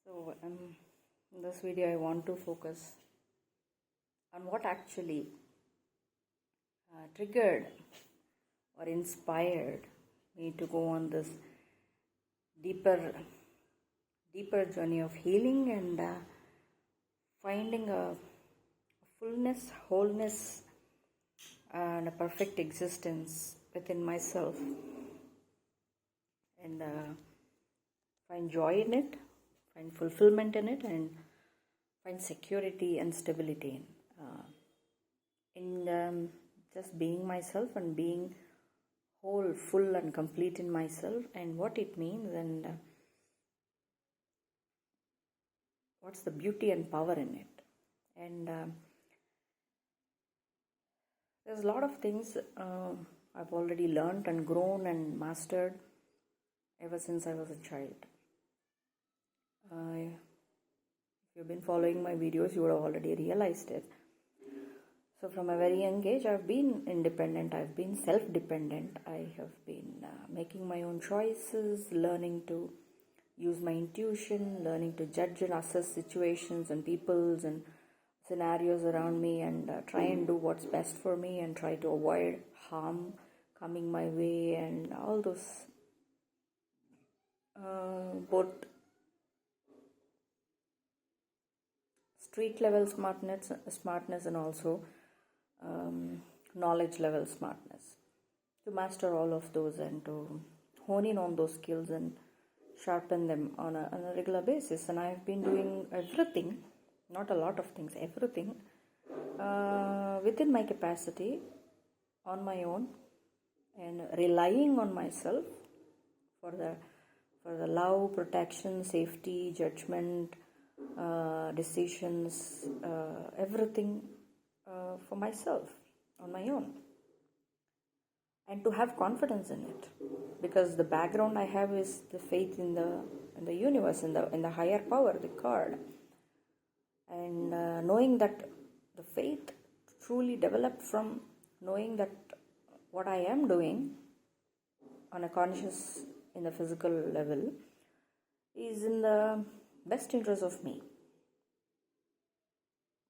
So, in this video, I want to focus on what actually triggered or inspired me to go on this deeper, deeper journey of healing and finding a fullness, wholeness, and a perfect existence within myself, and find joy in it, find fulfillment in it, and find security and stability in just being myself and being whole, full, and complete in myself, and what it means, and what's the beauty and power in it. And there's a lot of things I've already learned and grown and mastered ever since I was a child. If you've been following my videos, you would have already realized it. So from a very young age, I've been independent, I've been self-dependent, I have been making my own choices, learning to use my intuition, learning to judge and assess situations and peoples and scenarios around me, and try and do what's best for me and try to avoid harm coming my way, and all those both street level smartness and also knowledge level smartness, to master all of those and to hone in on those skills and sharpen them on a regular basis. And I've been doing everything, not a lot of things, everything within my capacity, on my own, and relying on myself for the love, protection, safety, judgment, decisions, everything for myself on my own, and to have confidence in it, because the background I have is the faith in the universe, in the higher power, the God, and knowing that the faith truly developed from knowing that what I am doing on a conscious, in the physical level, is in the best interest of me,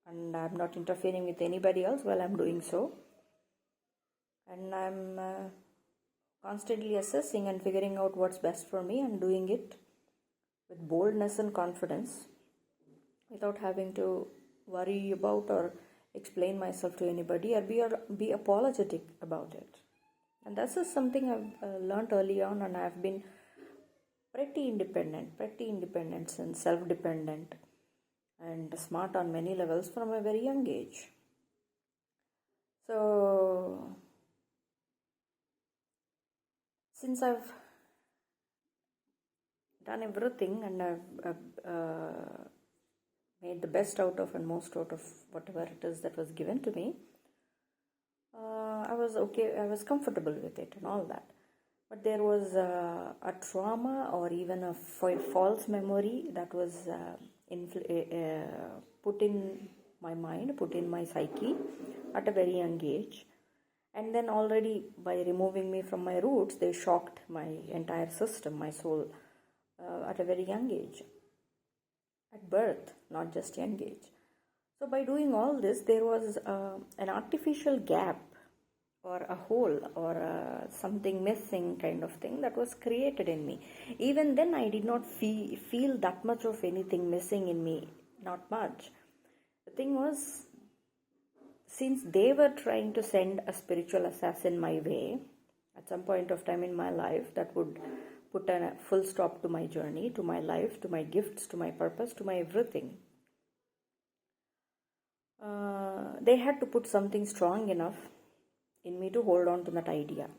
and I'm not interfering with anybody else while I'm doing so, and I'm constantly assessing and figuring out what's best for me and doing it with boldness and confidence without having to worry about or explain myself to anybody or be apologetic about it. And this is something I've learned early on, and I've been pretty independent and self-dependent and smart on many levels from a very young age. So since I've done everything and I've made the best out of and most out of whatever it is that was given to me, I was okay, I was comfortable with it and all that. But there was a trauma or even a false memory that was put in my mind, put in my psyche at a very young age. And then already by removing me from my roots, they shocked my entire system, my soul, at a very young age, at birth, not just young age. So by doing all this, there was an artificial gap or a hole or something missing kind of thing that was created in me. Even then, I did not feel that much of anything missing in me, not much. The thing was, since they were trying to send a spiritual assassin my way at some point of time in my life that would put a full stop to my journey, to my life, to my gifts, to my purpose, to my everything, they had to put something strong enough in me to hold on to that idea.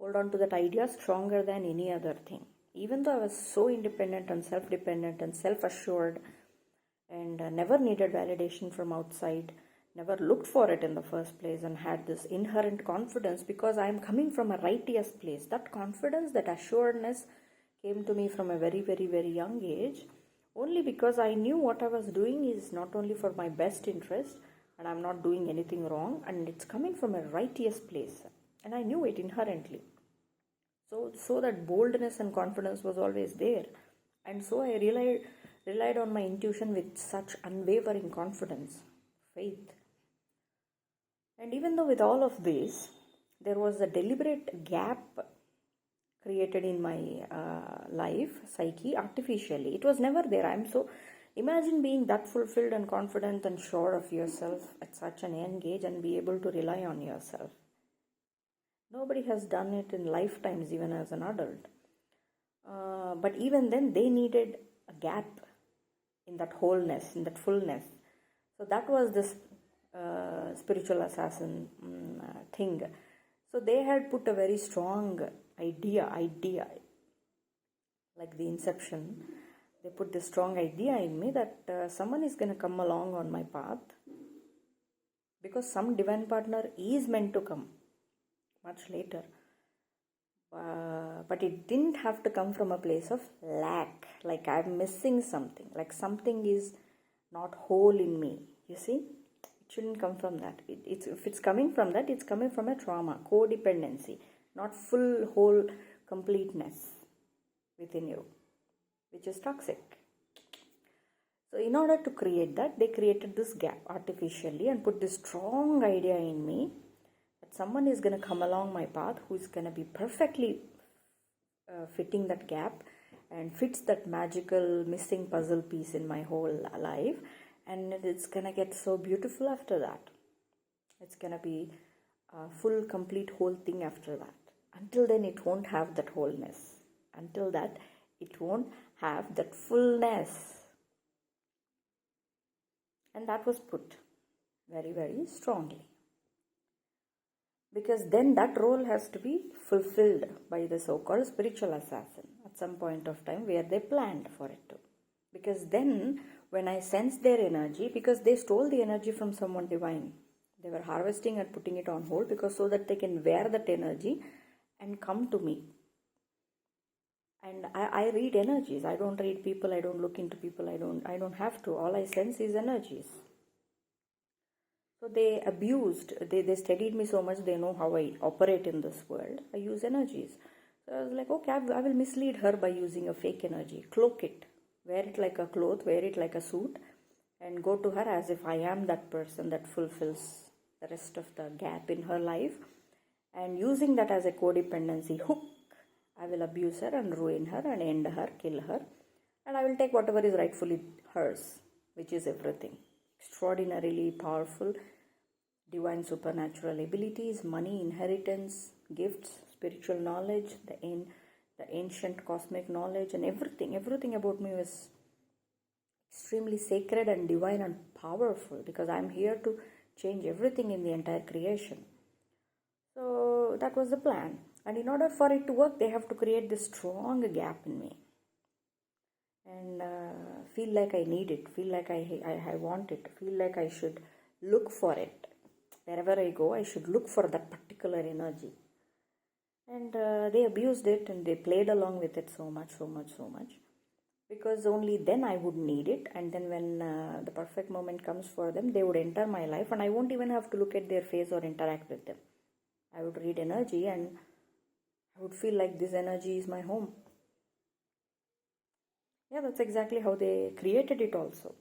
Hold on to that idea stronger than any other thing. Even though I was so independent and self-dependent and self-assured and never needed validation from outside, never looked for it in the first place, and had this inherent confidence because I am coming from a righteous place. That confidence, that assuredness came to me from a very, very, very young age, only because I knew what I was doing is not only for my best interest, and I'm not doing anything wrong, and it's coming from a righteous place, and I knew it inherently. So that boldness and confidence was always there, and so I relied on my intuition with such unwavering confidence, faith. And even though with all of this, there was a deliberate gap created in my life, psyche, artificially. It was never there. Imagine being that fulfilled and confident and sure of yourself at such an young age and be able to rely on yourself. Nobody has done it in lifetimes, even as an adult. But even then, they needed a gap in that wholeness, in that fullness. So that was this spiritual assassin thing. So they had put a very strong idea, like the inception. They put this strong idea in me that someone is going to come along on my path, because some divine partner is meant to come much later. But it didn't have to come from a place of lack, like I'm missing something, like something is not whole in me. You see, it shouldn't come from that. If it's coming from that, it's coming from a trauma, codependency, not full, whole completeness within you, which is toxic. So in order to create that, they created this gap artificially and put this strong idea in me that someone is going to come along my path who is going to be perfectly fitting that gap and fits that magical missing puzzle piece in my whole life, and it's going to get so beautiful after that. It's going to be a full, complete, whole thing after that. Until then, it won't have that wholeness. Until that, it won't have that fullness. And that was put very, very strongly. Because then that role has to be fulfilled by the so-called spiritual assassin at some point of time where they planned for it to. Because then when I sense their energy, because they stole the energy from someone divine, they were harvesting and putting it on hold because so that they can wear that energy and come to me. And I read energies. I don't read people. I don't look into people. I don't have to. All I sense is energies. So they abused, they studied me so much, they know how I operate in this world. I use energies. So I was like, okay, I will mislead her by using a fake energy. Cloak it. Wear it like a cloth, wear it like a suit, and go to her as if I am that person that fulfills the rest of the gap in her life. And using that as a codependency hook, I will abuse her and ruin her and end her, kill her. And I will take whatever is rightfully hers, which is everything. Extraordinarily powerful, divine supernatural abilities, money, inheritance, gifts, spiritual knowledge, the ancient cosmic knowledge, and everything about me was extremely sacred and divine and powerful, because I'm here to change everything in the entire creation. So that was the plan. And in order for it to work, they have to create this strong gap in me. And feel like I need it, feel like I want it, feel like I should look for it. Wherever I go, I should look for that particular energy. And they abused it and they played along with it so much. Because only then I would need it. And then when the perfect moment comes for them, they would enter my life and I won't even have to look at their face or interact with them. I would read energy and I would feel like this energy is my home. Yeah, that's exactly how they created it also.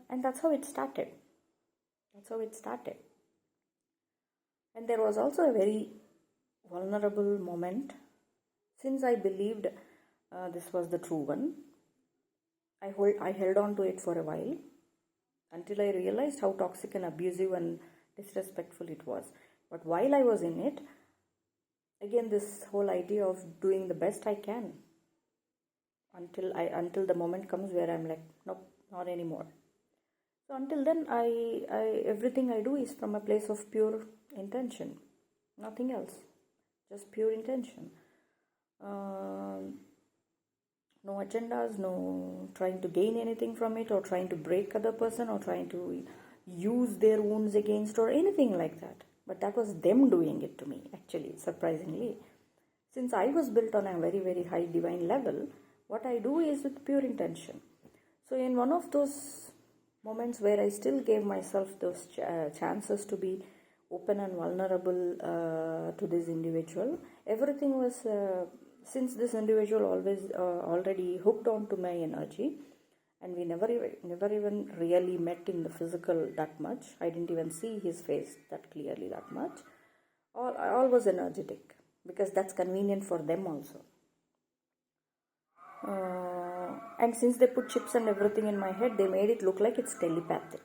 And that's how it started. And there was also a very vulnerable moment. Since I believed this was the true one, I held on to it for a while until I realized how toxic and abusive and disrespectful it was. But while I was in it, again, this whole idea of doing the best I can until the moment comes where I'm like, nope, not anymore. So until then, I everything I do is from a place of pure intention, nothing else, just pure intention. No agendas, no trying to gain anything from it, or trying to break other person, or trying to use their wounds against, or anything like that. But that was them doing it to me, actually, surprisingly. Since I was built on a very, very high divine level, what I do is with pure intention. So in one of those moments where I still gave myself those chances to be open and vulnerable to this individual, everything was since this individual always already hooked on to my energy, and we never even really met in the physical that much. I didn't even see his face that clearly that much. All was energetic, because that's convenient for them also. And since they put chips and everything in my head, they made it look like it's telepathic.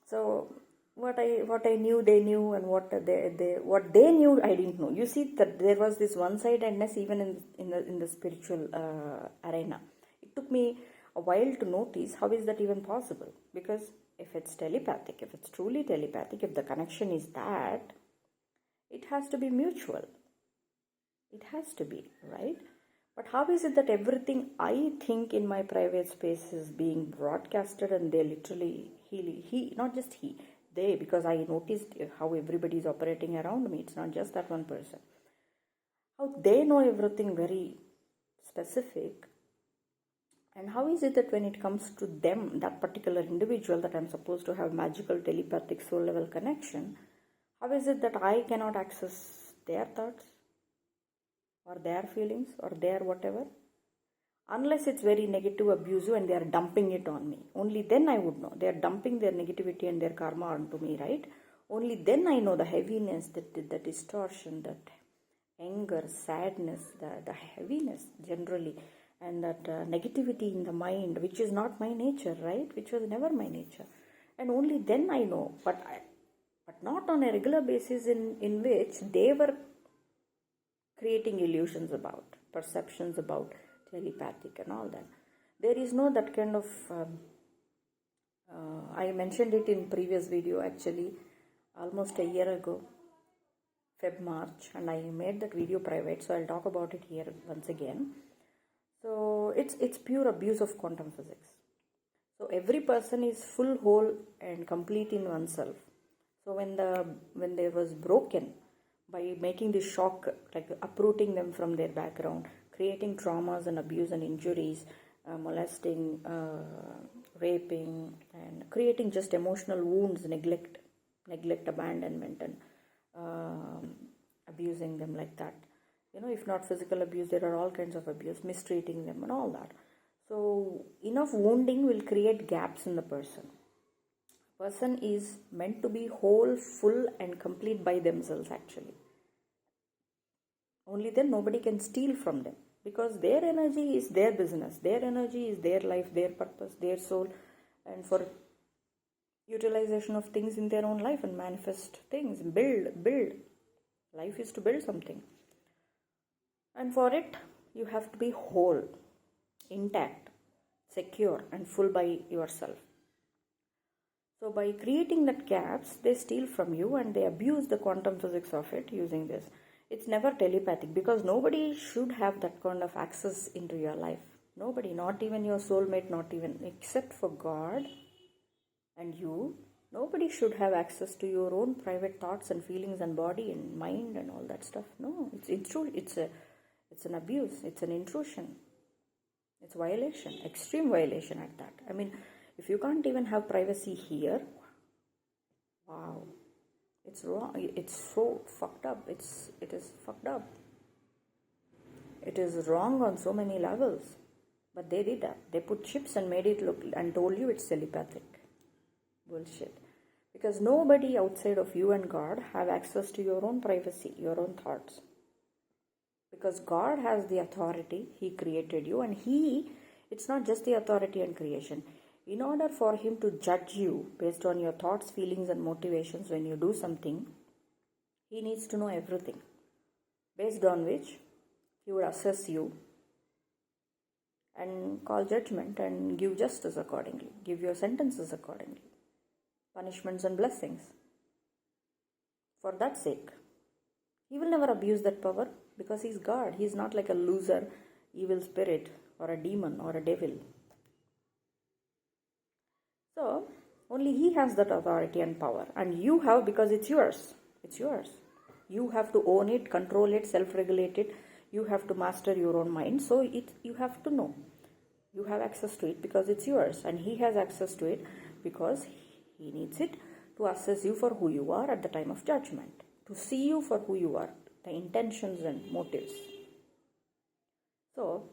So what I knew, they knew, and what they knew, I didn't know. You see that there was this one-sidedness even in the spiritual arena. It took me a while to notice how is that even possible, because if it's telepathic, if it's truly telepathic, if the connection is that, it has to be mutual. It has to be, right? But how is it that everything I think in my private space is being broadcasted, and they literally, not just he, they, because I noticed how everybody is operating around me. It's not just that one person. How they know everything very specific. And how is it that when it comes to them, that particular individual that I'm supposed to have magical telepathic soul level connection, how is it that I cannot access their thoughts or their feelings or their whatever? Unless it's very negative, abusive, and they are dumping it on me. Only then I would know. They are dumping their negativity and their karma onto me, right? Only then I know the heaviness, the distortion, that anger, sadness, the heaviness generally, and that negativity in the mind, which is not my nature, right? Which was never my nature. And only then I know, but not on a regular basis in which they were creating illusions about, perceptions about telepathic and all that. There is no that kind of I mentioned it in previous video, actually almost a year ago, March, and I made that video private, so I'll talk about it here once again. So it's pure abuse of quantum physics. So every person is full, whole, and complete in oneself. So when there was broken, by making this shock, like uprooting them from their background, creating traumas and abuse and injuries, molesting, raping, and creating just emotional wounds, neglect, abandonment, and abusing them like that. If not physical abuse, there are all kinds of abuse, mistreating them and all that. So enough wounding will create gaps in the person. Person is meant to be whole, full, and complete by themselves, actually. Only then nobody can steal from them, because their energy is their business, their energy is their life, their purpose, their soul, and for utilization of things in their own life and manifest things, build. Life is to build something, and for it you have to be whole, intact, secure, and full by yourself. So by creating that gaps, they steal from you and they abuse the quantum physics of it using this. It's never telepathic, because nobody should have that kind of access into your life. Nobody, not even your soulmate, not even, except for God and you. Nobody should have access to your own private thoughts and feelings and body and mind and all that stuff. No, it's an abuse. It's an intrusion. It's violation, extreme violation at that. I mean, if you can't even have privacy here, wow, it's wrong. It's so fucked up. It is fucked up. It is wrong on so many levels. But they did that. They put chips and made it look and told you it's telepathic. Bullshit. Because nobody outside of you and God have access to your own privacy, your own thoughts. Because God has the authority. He created you, and it's not just the authority and creation. In order for Him to judge you based on your thoughts, feelings, and motivations when you do something, He needs to know everything. Based on which He would assess you and call judgment and give justice accordingly, give your sentences accordingly, punishments and blessings. For that sake, He will never abuse that power, because He's God. He's not like a loser, evil spirit, or a demon, or a devil. So, only He has that authority and power, and you have, because it's yours. It's yours. You have to own it, control it, self-regulate it. You have to master your own mind. So, you have to know. You have access to it because it's yours, and He has access to it because He needs it to assess you for who you are at the time of judgment, to see you for who you are, the intentions and motives. So,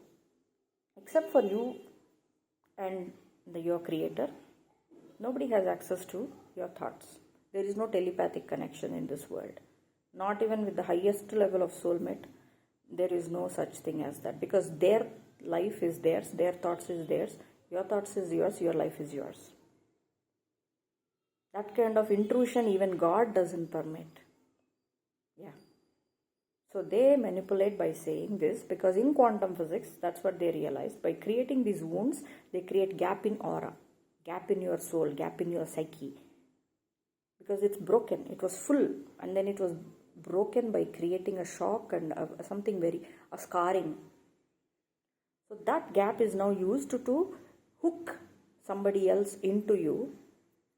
except for you and your creator, nobody has access to your thoughts. There is no telepathic connection in this world. Not even with the highest level of soulmate, there is no such thing as that, because their life is theirs, their thoughts is theirs, your thoughts is yours, your life is yours. That kind of intrusion even God doesn't permit. Yeah. So they manipulate by saying this, because in quantum physics, that's what they realized. By creating these wounds, they create gap in aura, gap in your soul, gap in your psyche. Because it's broken. It was full, and then it was broken by creating a shock and something a scarring. So that gap is now used to hook somebody else into you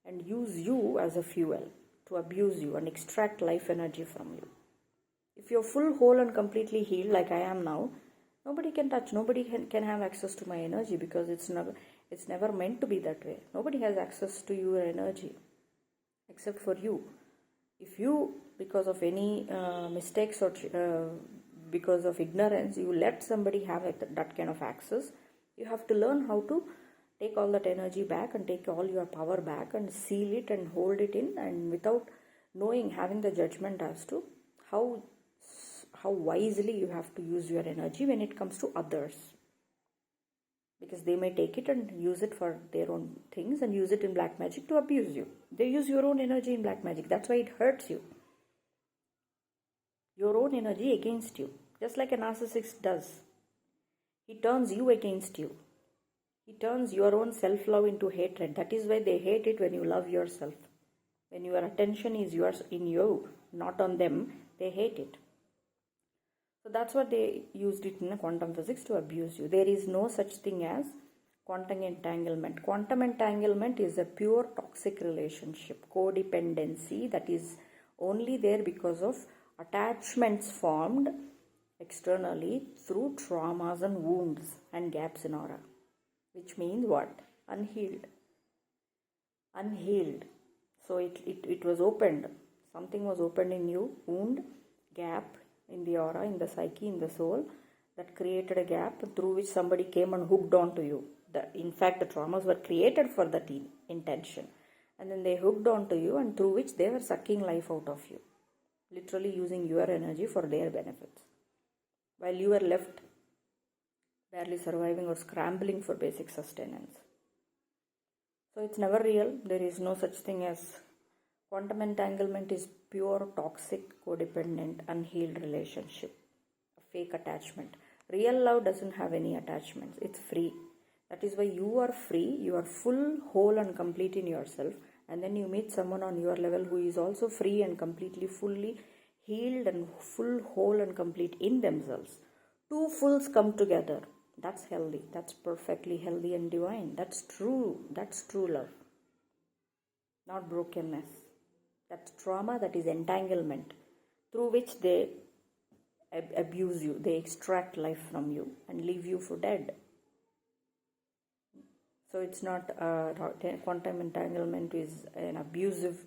and use you as a fuel to abuse you and extract life energy from you. If you're full, whole and completely healed like I am now, nobody can touch, nobody can have access to my energy, because it's never meant to be that way. Nobody has access to your energy except for you. If you, because of any mistakes or because of ignorance, you let somebody have that kind of access, you have to learn how to take all that energy back and take all your power back and seal it and hold it in, and without knowing, having the judgment as to how wisely you have to use your energy when it comes to others. Because they may take it and use it for their own things and use it in black magic to abuse you. They use your own energy in black magic. That's why it hurts you. Your own energy against you. Just like a narcissist does. He turns you against you. He turns your own self-love into hatred. That is why they hate it when you love yourself. When your attention is yours in you, not on them, they hate it. So that's what they used it in quantum physics to abuse you. There is no such thing as quantum entanglement. Quantum entanglement is a pure toxic relationship, codependency, that is only there because of attachments formed externally through traumas and wounds and gaps in aura. Which means what? Unhealed. Unhealed. So it was opened. Something was opened in you, wound, gap in the aura, in the psyche, in the soul, that created a gap through which somebody came and hooked onto you. In fact, the traumas were created for that intention. And then they hooked onto you, and through which they were sucking life out of you. Literally using your energy for their benefits. While you were left barely surviving or scrambling for basic sustenance. So it's never real. There is no such thing as quantum entanglement. Is pure toxic, codependent, unhealed relationship. A fake attachment. Real love doesn't have any attachments. It's free. That is why you are free. You are full, whole and complete in yourself. And then you meet someone on your level who is also free and completely, fully healed and full, whole and complete in themselves. Two fulls come together. That's healthy. That's perfectly healthy and divine. That's true. That's true love. Not brokenness. That's trauma, that is entanglement, through which they abuse you. They extract life from you and leave you for dead. So it's not, quantum entanglement is an abusive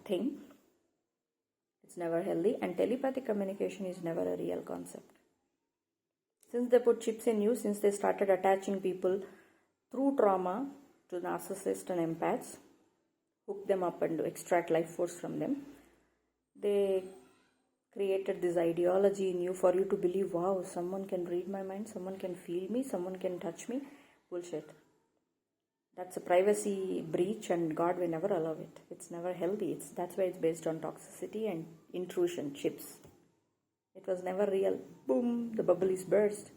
thing. It's never healthy, and telepathic communication is never a real concept. Since they put chips in you, since they started attaching people through trauma to narcissists and empaths, hook them up and extract life force from them, they created this ideology in you for you to believe, wow, someone can read my mind, someone can feel me, someone can touch me. Bullshit. That's a privacy breach, and God will never allow it. It's never healthy. That's why it's based on toxicity and intrusion, chips. It was never real. Boom, the bubble is burst.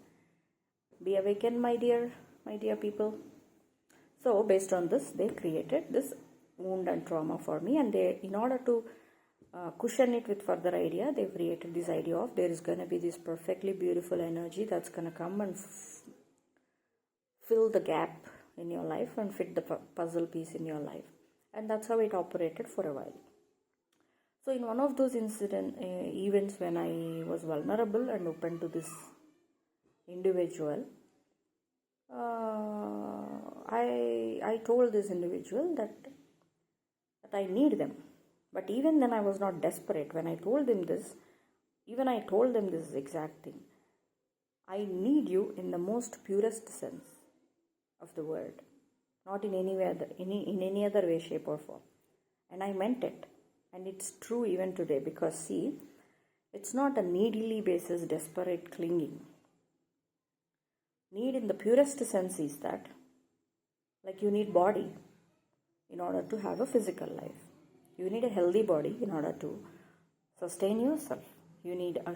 Be awakened, my dear people. So based on this, they created this wound and trauma for me, and they, in order to cushion it with further idea, they created this idea of there is going to be this perfectly beautiful energy that's going to come and fill the gap in your life and fit the puzzle piece in your life. And that's how it operated for a while. So in one of those events when I was vulnerable and open to this individual, I told this individual that I need them. But even then I was not desperate. When I told him this, Even I told them this exact thing. I need you in the most purest sense of the word, not in any way other, in any other way, shape, or form. And I meant it. And it's true even today, because see, it's not a needily basis desperate clinging. Need in the purest sense is that, like, you need body in order to have a physical life. You need a healthy body in order to sustain yourself. You need a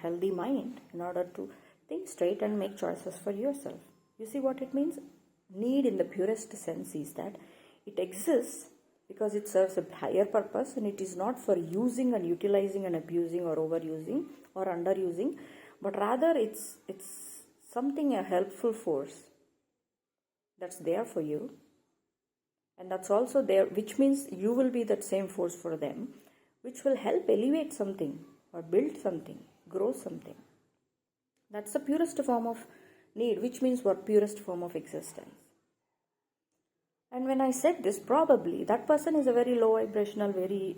healthy mind in order to think straight and make choices for yourself. You see what it means? Need in the purest sense is that it exists because it serves a higher purpose, and it is not for using and utilizing and abusing or overusing or underusing, but rather it's something, a helpful force that's there for you, and that's also there, which means you will be that same force for them, which will help elevate something or build something, grow something. That's the purest form of need, which means what? Purest form of existence. And when I said this, probably that person is a very low vibrational, very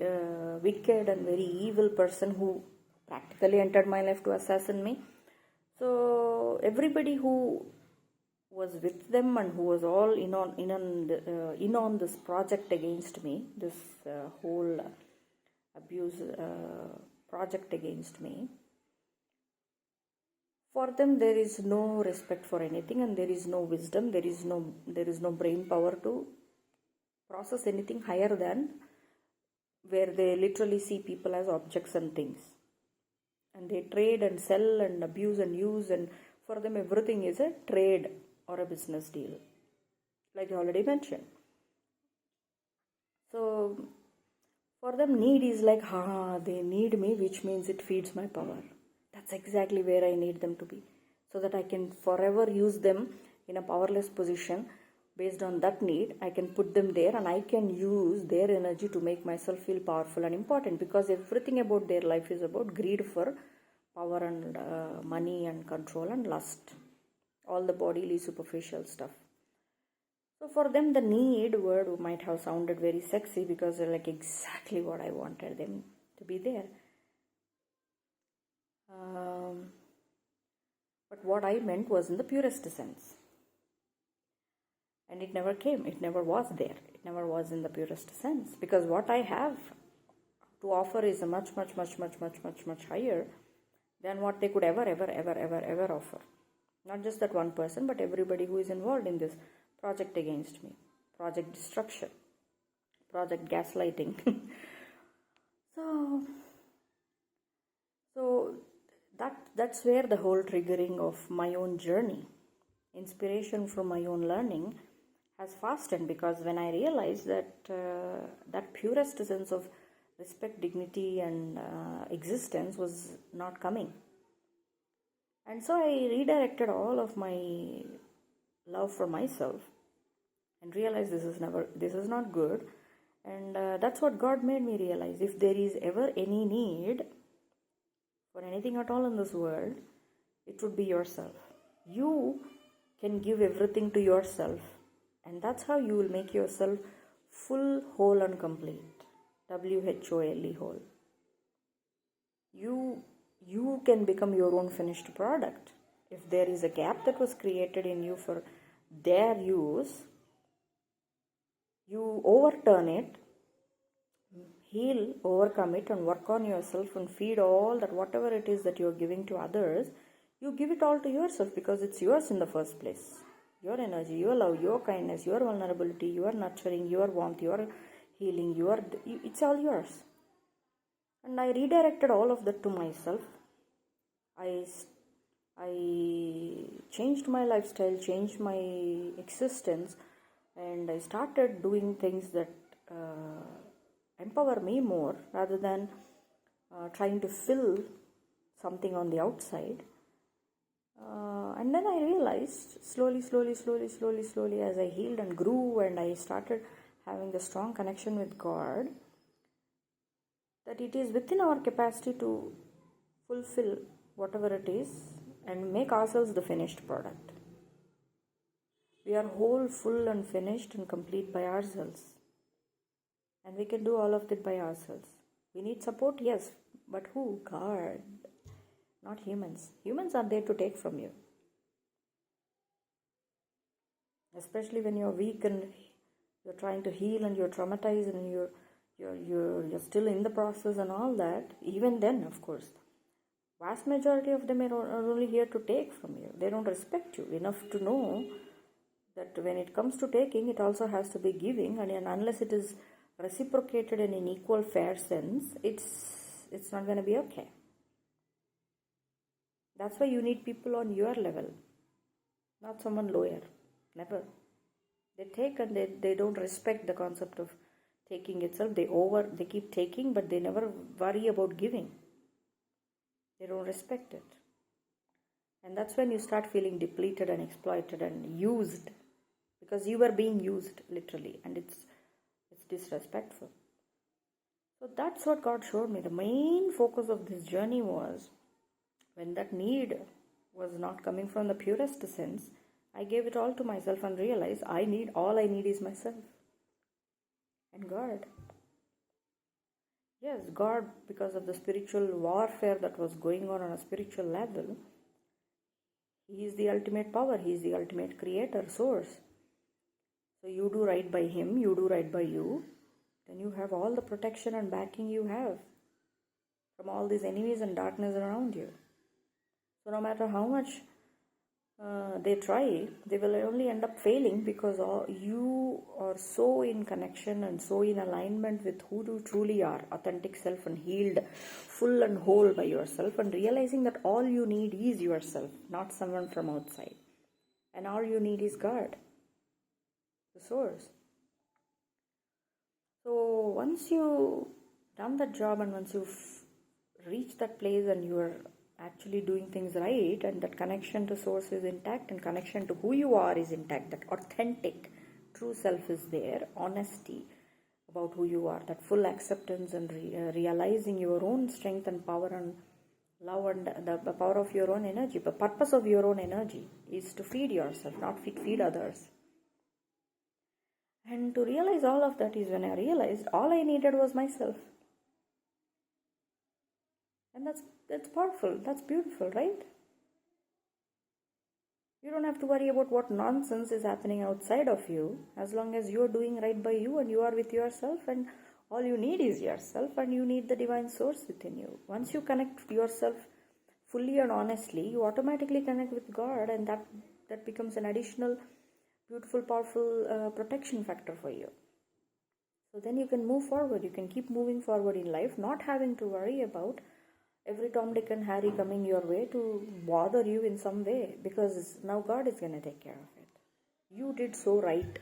wicked and very evil person who practically entered my life to assassinate me. So everybody who was with them and who was all in on this project against me, this whole abuse project against me, for them there is no respect for anything, and there is no wisdom, there is no brain power to process anything higher than where they literally see people as objects and things, and they trade and sell and abuse and use, and for them everything is a trade or a business deal, like I already mentioned. So for them, need is like, they need me, which means it feeds my power. That's exactly where I need them to be, so that I can forever use them in a powerless position. Based on that need, I can put them there, and I can use their energy to make myself feel powerful and important, because everything about their life is about greed for power and money and control and lust, all the bodily superficial stuff. So for them, the need word might have sounded very sexy, because they're like exactly what I wanted them to be there. But what I meant was in the purest sense. And it never came. It never was there. It never was in the purest sense. Because what I have to offer is a much higher than what they could ever offer. Not just that one person, but everybody who is involved in this project against me. Project destruction. Project gaslighting. So that's where the whole triggering of my own journey, inspiration from my own learning, has fastened, because when I realized that that purest sense of respect, dignity and existence was not coming, and so I redirected all of my love for myself and realized this is not good. And that's what God made me realize. If there is ever any need for anything at all in this world, it would be yourself. You can give everything to yourself, and that's how you will make yourself full, whole and complete. WHOLE, whole. You can become your own finished product. If there is a gap that was created in you for their use, you overturn it, heal, overcome it, and work on yourself and feed all that, whatever it is that you're giving to others, you give it all to yourself, because it's yours in the first place. Your energy, your love, your kindness, your vulnerability, your nurturing, your warmth, your healing, it's all yours. And I redirected all of that to myself. I changed my lifestyle, changed my existence, and I started doing things that empower me more, rather than trying to fill something on the outside. And then I realized slowly as I healed and grew, and I started having the strong connection with God, that it is within our capacity to fulfill whatever it is and make ourselves the finished product. We are whole, full and finished and complete by ourselves. And we can do all of it by ourselves. We need support, yes, but who? God. not humans. Humans are there to take from you. Especially when you're weak and you're trying to heal and you're traumatized and you're still in the process and all that. Even then, of course, vast majority of them are only here to take from you. They don't respect you enough to know that when it comes to taking, it also has to be giving, and unless it is reciprocated in an equal fair sense, it's not going to be okay. That's why you need people on your level, not someone lower. Never. They take and they don't respect the concept of taking itself. They keep taking, but they never worry about giving. They don't respect it. And that's when you start feeling depleted and exploited and used, because you were being used literally, and it's disrespectful. So that's what God showed me. The main focus of this journey was, when that need was not coming from the purest sense, I gave it all to myself and realized all I need is myself and God. Yes, God, because of the spiritual warfare that was going on a spiritual level, He is the ultimate power. He is the ultimate creator, source. So you do right by Him, you do right by you, then you have all the protection and backing you have from all these enemies and darkness around you. So no matter how much they try, they will only end up failing, because you are so in connection and so in alignment with who you truly are, authentic self, and healed, full and whole by yourself, and realizing that all you need is yourself, not someone from outside. And all you need is God, the source. So once you done that job, and once you've reached that place and you are actually doing things right, and that connection to source is intact, and connection to who you are is intact, that authentic true self is there, honesty about who you are, that full acceptance and realizing your own strength and power and love and the power of your own energy. The purpose of your own energy is to feed yourself, not feed others. And to realize all of that is when I realized all I needed was myself. And that's powerful, that's beautiful, right? You don't have to worry about what nonsense is happening outside of you, as long as you are doing right by you and you are with yourself, and all you need is yourself, and you need the divine source within you. Once you connect yourself fully and honestly, you automatically connect with God, and that becomes an additional beautiful, powerful protection factor for you. So then you can move forward, you can keep moving forward in life, not having to worry about every Tom, Dick and Harry coming your way to bother you in some way, because now God is going to take care of it. You did so right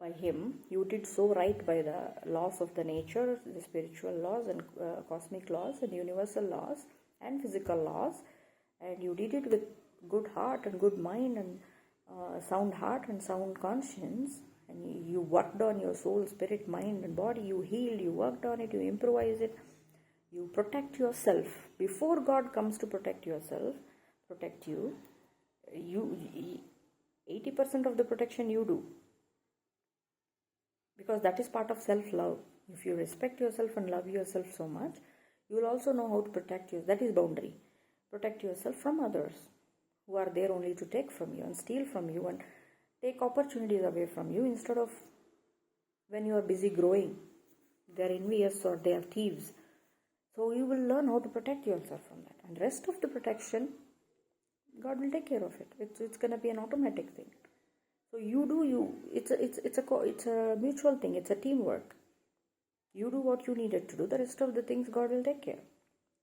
by Him, you did so right by the laws of the nature, the spiritual laws and cosmic laws and universal laws and physical laws, and you did it with good heart and good mind and sound heart and sound conscience, and you worked on your soul, spirit, mind and body, you healed, you worked on it, you improvised it. You protect yourself before God comes to protect you. 80% of the protection you do, because that is part of self-love. If you respect yourself and love yourself so much, you will also know how to protect you. That is boundary. Protect yourself from others who are there only to take from you and steal from you and take opportunities away from you, instead of when you are busy growing, they are envious or they are thieves. So you will learn how to protect yourself from that, and rest of the protection, God will take care of it. It's going to be an automatic thing. So you do you. It's a mutual thing. It's a teamwork. You do what you needed to do. The rest of the things God will take care.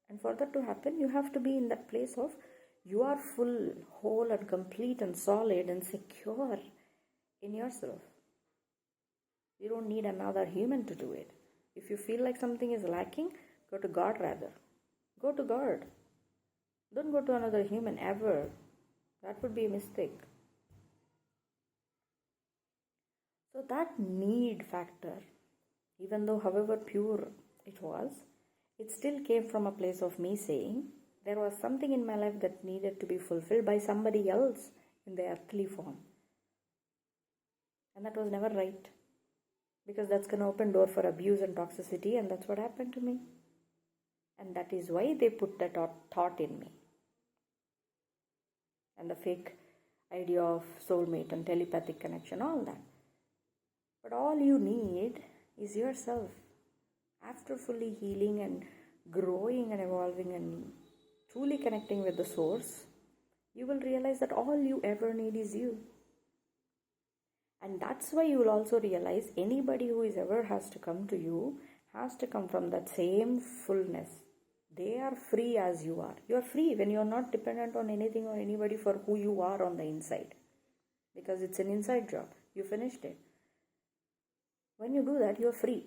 And for that to happen, you have to be in that place of you are full, whole, and complete, and solid, and secure in yourself. You don't need another human to do it. If you feel like something is lacking, go to God rather. Go to God. Don't go to another human ever. That would be a mistake. So that need factor, even though however pure it was, it still came from a place of me saying there was something in my life that needed to be fulfilled by somebody else in the earthly form. And that was never right, because that's going to open door for abuse and toxicity, and that's what happened to me. And that is why they put that thought in me. and the fake idea of soulmate and telepathic connection, all that. But all you need is yourself. After fully healing and growing and evolving and truly connecting with the source, you will realize that all you ever need is you. And that's why you will also realize anybody who is ever has to come to you has to come from that same fullness. They are free as you are. You are free when you are not dependent on anything or anybody for who you are on the inside. Because it's an inside job. You finished it. When you do that, you are free.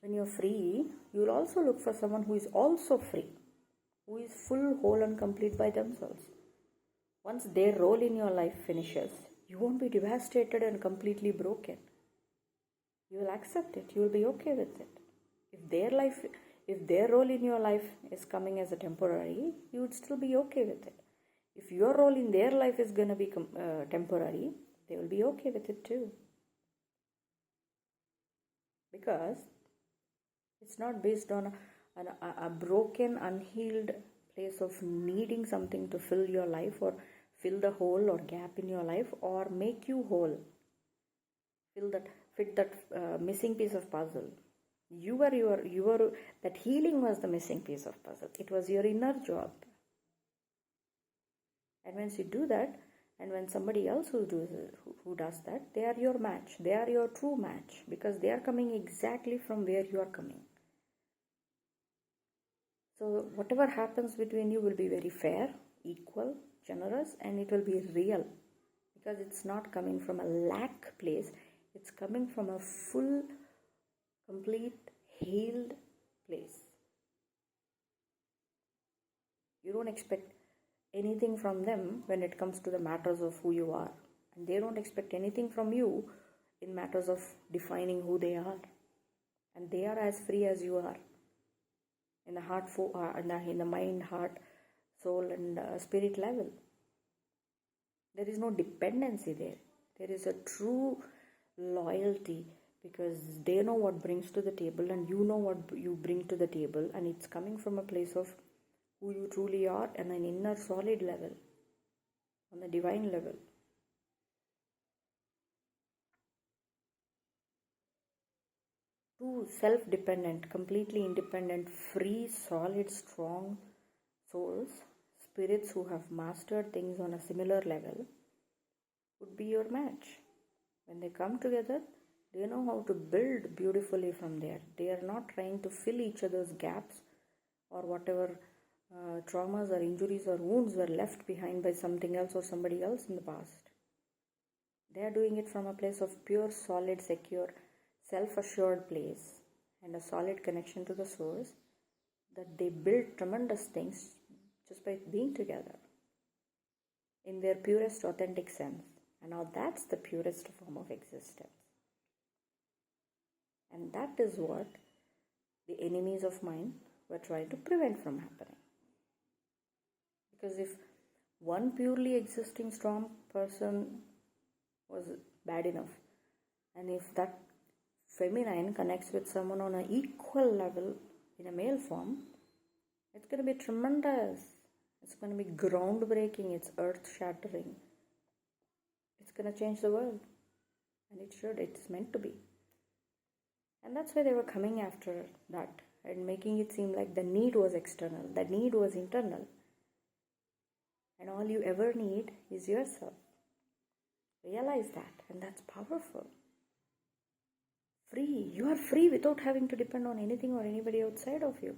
When you're free, you will also look for someone who is also free, who is full, whole, and complete by themselves. Once their role in your life finishes, you won't be devastated and completely broken. You will accept it. You will be okay with it. If their role in your life is coming as a temporary, you would still be okay with it. If your role in their life is going to be temporary, they will be okay with it too. Because it's not based on a broken, unhealed place of needing something to fill your life or fill the hole or gap in your life or make you whole. Fit that missing piece of puzzle. That healing was the missing piece of puzzle. It was your inner job. And once you do that, and when somebody else who does that, they are your match. They are your true match because they are coming exactly from where you are coming. So whatever happens between you will be very fair, equal, generous, and it will be real because it's not coming from a lack place. It's coming from a full, complete, healed place. You don't expect anything from them when it comes to the matters of who you are. And they don't expect anything from you in matters of defining who they are. And they are as free as you are. In the mind, heart, soul, and spirit level. There is no dependency there. There is a true loyalty because they know what brings to the table and you know what you bring to the table, and it's coming from a place of who you truly are and an inner solid level, on the divine level. Two self-dependent, completely independent, free, solid, strong souls, spirits who have mastered things on a similar level would be your match. When they come together, they know how to build beautifully from there. They are not trying to fill each other's gaps or whatever traumas or injuries or wounds were left behind by something else or somebody else in the past. They are doing it from a place of pure, solid, secure, self-assured place and a solid connection to the source, that they build tremendous things just by being together in their purest, authentic sense. And now that's the purest form of existence. And that is what the enemies of mine were trying to prevent from happening. Because if one purely existing strong person was bad enough, and if that feminine connects with someone on an equal level in a male form, it's going to be tremendous. It's going to be groundbreaking. It's earth-shattering. It's going to change the world. And it should. It's meant to be. And that's why they were coming after that and making it seem like the need was external. The need was internal. And all you ever need is yourself. Realize that. And that's powerful. Free. You are free without having to depend on anything or anybody outside of you.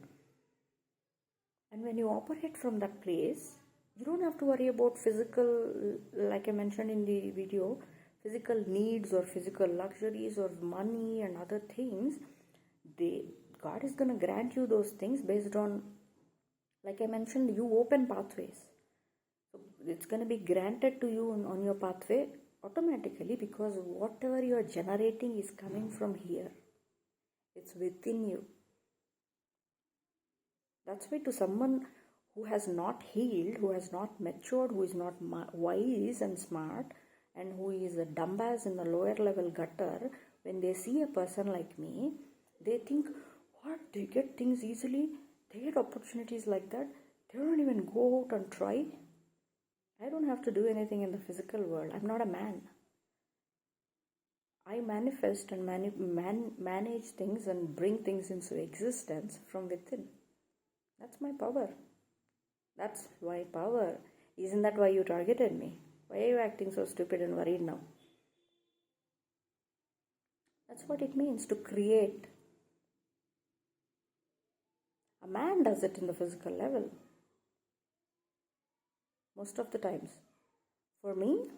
And when you operate from that place, you don't have to worry about physical, like I mentioned in the video, physical needs or physical luxuries or money and other things. God is going to grant you those things based on, like I mentioned, you open pathways. So it's going to be granted to you on your pathway automatically because whatever you are generating is coming from here. It's within you. That's why to someone who has not healed, who has not matured, who is not wise and smart, and who is a dumbass in the lower level gutter, when they see a person like me, they think, what, they get things easily? They get opportunities like that? They don't even go out and try? I don't have to do anything in the physical world. I'm not a man. I manifest and manage things and bring things into existence from within. That's my power. That's my power. Isn't that why you targeted me? Why are you acting so stupid and worried now? That's what it means to create. A man does it in the physical level. Most of the times. For me,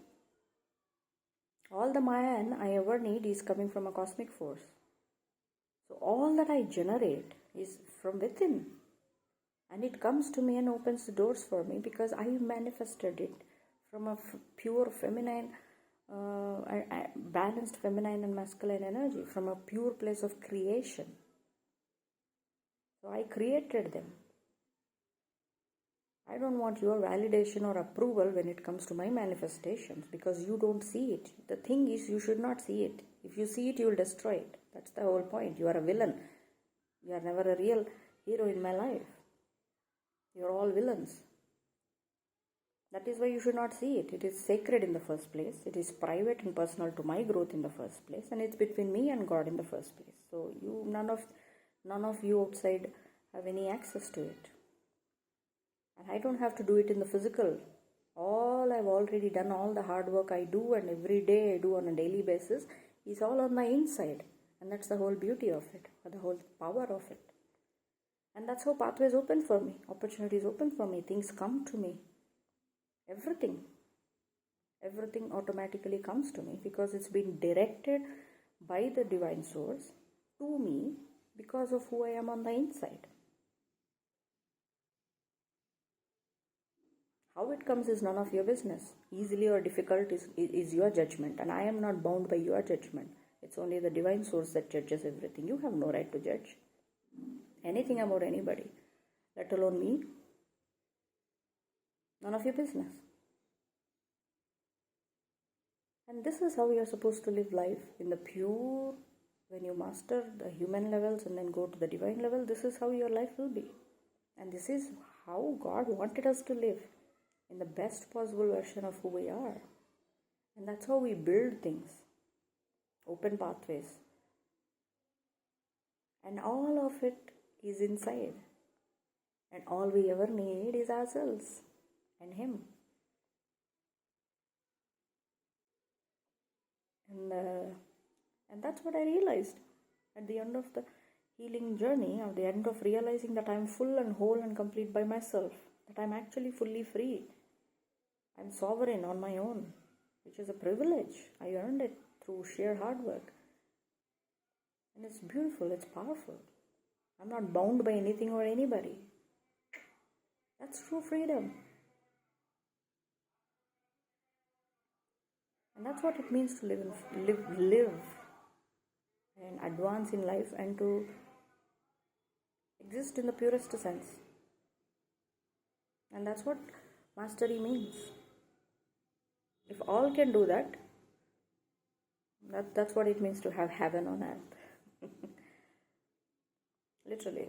all the man I ever need is coming from a cosmic force. So all that I generate is from within. And it comes to me and opens the doors for me because I manifested it from a pure feminine, balanced feminine and masculine energy, from a pure place of creation. So I created them. I don't want your validation or approval when it comes to my manifestations because you don't see it. The thing is, you should not see it. If you see it, you will destroy it. That's the whole point. You are a villain. You are never a real hero in my life. You are all villains. That is why you should not see it. It is sacred in the first place. It is private and personal to my growth in the first place, and it's between me and God in the first place. So none of you outside have any access to it. And I don't have to do it in the physical. All I've already done, all the hard work I do and every day I do on a daily basis is all on my inside. And that's the whole beauty of it, or the whole power of it. And that's how pathways open for me, opportunities open for me, things come to me. Everything automatically comes to me because it's been directed by the divine source to me because of who I am on the inside. How it comes is none of your business. Easily or difficult is your judgment, and I am not bound by your judgment. It's only the divine source that judges everything. You have no right to judge anything about anybody, let alone me. None of your business. And this is how you're supposed to live life in the pure. When you master the human levels and then go to the divine level, this is how your life will be. And this is how God wanted us to live, in the best possible version of who we are. And that's how we build things, open pathways. And all of it is inside. And all we ever need is ourselves and Him. And that's what I realized at the end of the healing journey, at the end of realizing that I'm full and whole and complete by myself, that I'm actually fully free. I'm sovereign on my own, which is a privilege. I earned it through sheer hard work. And it's beautiful, it's powerful. I'm not bound by anything or anybody. That's true freedom. And that's what it means to live and advance in life and to exist in the purest sense. And that's what mastery means. If all can do that, that's what it means to have heaven on earth. Literally.